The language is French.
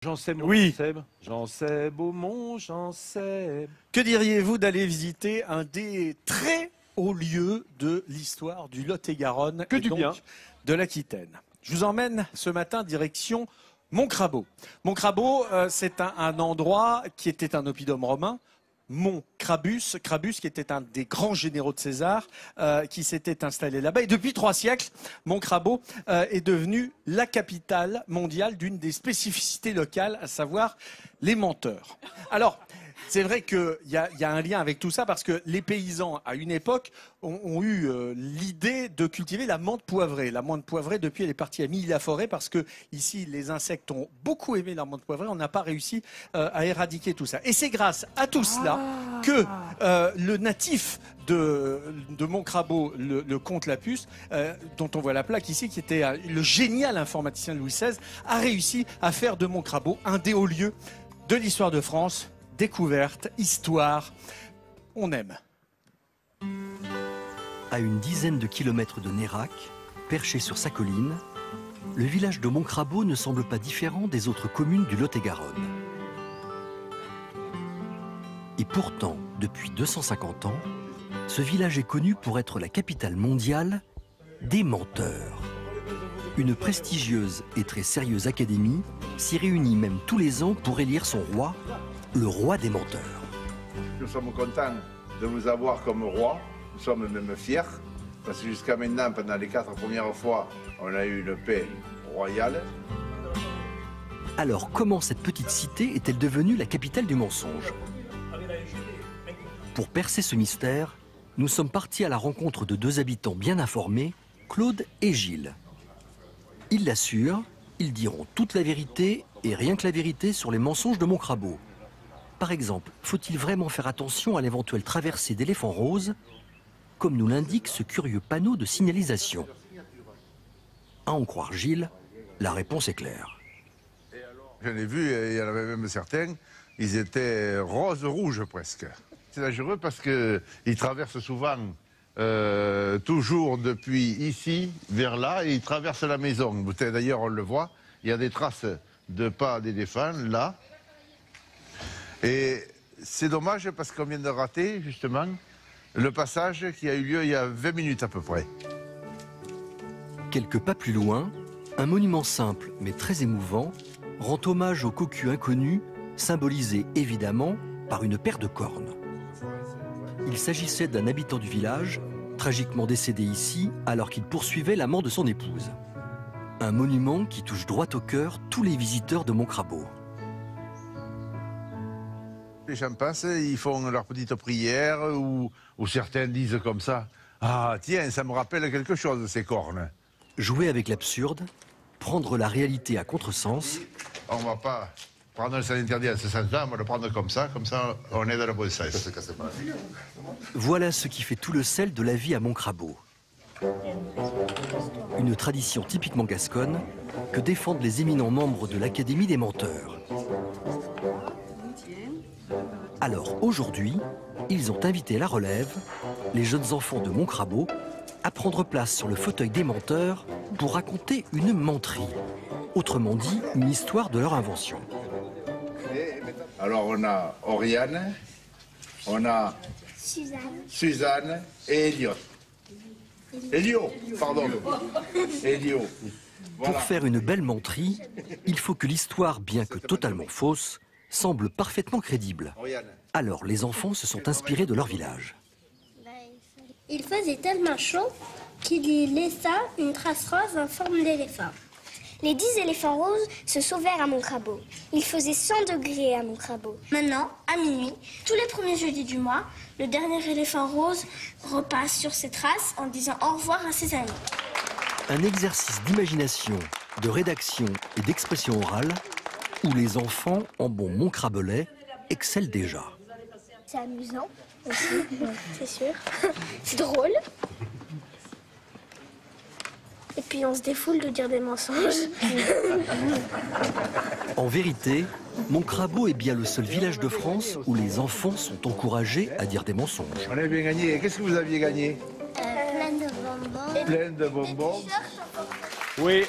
J'en sais, mon Oui. J'en sais, Beaumont, j'en sais. Que diriez-vous d'aller visiter un des très hauts lieux de l'histoire du Lot-et-Garonne Que et du donc bien. de l'Aquitaine? Je vous emmène ce matin direction Montcrabeau. Montcrabeau, c'est un endroit qui était un oppidum romain. Mont Crabus, qui était un des grands généraux de César, qui s'était installé là-bas. Et depuis 3 siècles, Montcrabeau est devenu la capitale mondiale d'une des spécificités locales, à savoir les menteurs. Alors, c'est vrai qu'il y a un lien avec tout ça parce que les paysans, à une époque, ont eu l'idée de cultiver la menthe poivrée. La menthe poivrée, depuis, elle est partie à Milly-la-Forêt parce que ici, les insectes ont beaucoup aimé la menthe poivrée. On n'a pas réussi à éradiquer tout ça. Et c'est grâce à tout cela que le natif de Montcrabeau, le comte Lapuce, dont on voit la plaque ici, qui était le génial informaticien de Louis XVI, a réussi à faire de Montcrabeau un des hauts lieux de l'histoire de France. Découverte, histoire, on aime. À une dizaine de kilomètres de Nérac, perché sur sa colline, le village de Montcrabeau ne semble pas différent des autres communes du Lot-et-Garonne. Et pourtant, depuis 250 ans, ce village est connu pour être la capitale mondiale des menteurs. Une prestigieuse et très sérieuse académie s'y réunit même tous les ans pour élire son roi, le roi des menteurs. Nous sommes contents de vous avoir comme roi, nous sommes même fiers, parce que jusqu'à maintenant, pendant les 4 premières fois, on a eu une paix royale. Alors comment cette petite cité est-elle devenue la capitale du mensonge? Pour percer ce mystère, nous sommes partis à la rencontre de 2 habitants bien informés, Claude et Gilles. Ils l'assurent, ils diront toute la vérité et rien que la vérité sur les mensonges de Montcrabeau. Par exemple, faut-il vraiment faire attention à l'éventuelle traversée d'éléphants roses, comme nous l'indique ce curieux panneau de signalisation? À en croire Gilles, la réponse est claire. Je l'ai vu, il y en avait même certains, ils étaient rose-rouge presque. C'est dangereux parce qu'ils traversent souvent, toujours depuis ici vers là, et ils traversent la maison. D'ailleurs, on le voit, il y a des traces de pas d'éléphants là. Et c'est dommage parce qu'on vient de rater, justement, le passage qui a eu lieu il y a 20 minutes à peu près. Quelques pas plus loin, un monument simple mais très émouvant rend hommage au cocu inconnu, symbolisé évidemment par une paire de cornes. Il s'agissait d'un habitant du village, tragiquement décédé ici alors qu'il poursuivait l'amant de son épouse. Un monument qui touche droit au cœur tous les visiteurs de Montcrabeau. Les gens passent, ils font leur petite prière, ou certains disent comme ça, « Ah tiens, ça me rappelle quelque chose, ces cornes. » Jouer avec l'absurde, prendre la réalité à contresens. On ne va pas prendre le sens interdit à ce sens-là, on va le prendre comme ça on est dans le bon sens. Voilà ce qui fait tout le sel de la vie à Montcrabeau. Une tradition typiquement gasconne que défendent les éminents membres de l'Académie des menteurs. Alors aujourd'hui, ils ont invité la relève, les jeunes enfants de Montcrabeau, à prendre place sur le fauteuil des menteurs pour raconter une menterie. Autrement dit, une histoire de leur invention. Alors on a Oriane, on a Suzanne et Elliot. Elio, pardon. Elio. Voilà. Pour faire une belle menterie, il faut que l'histoire, bien que totalement fausse, semble parfaitement crédible. Alors les enfants se sont inspirés de leur village. Il faisait tellement chaud qu'il y laissa une trace rose en forme d'éléphant. Les 10 éléphants roses se sauvèrent à Montcrabeau. Il faisait 100 degrés à Montcrabeau. Maintenant, à minuit, tous les premiers jeudis du mois, le dernier éléphant rose repasse sur ses traces en disant au revoir à ses amis. Un exercice d'imagination, de rédaction et d'expression orale où les enfants, en bon montcrabelais, excellent déjà. C'est amusant aussi, c'est sûr. C'est drôle. Et puis on se défoule de dire des mensonges. En vérité, Montcrabeau est bien le seul village de France où les enfants sont encouragés à dire des mensonges. On a bien gagné. Qu'est-ce que vous aviez gagné? Plein de bonbons. Plein de bonbons. Oui.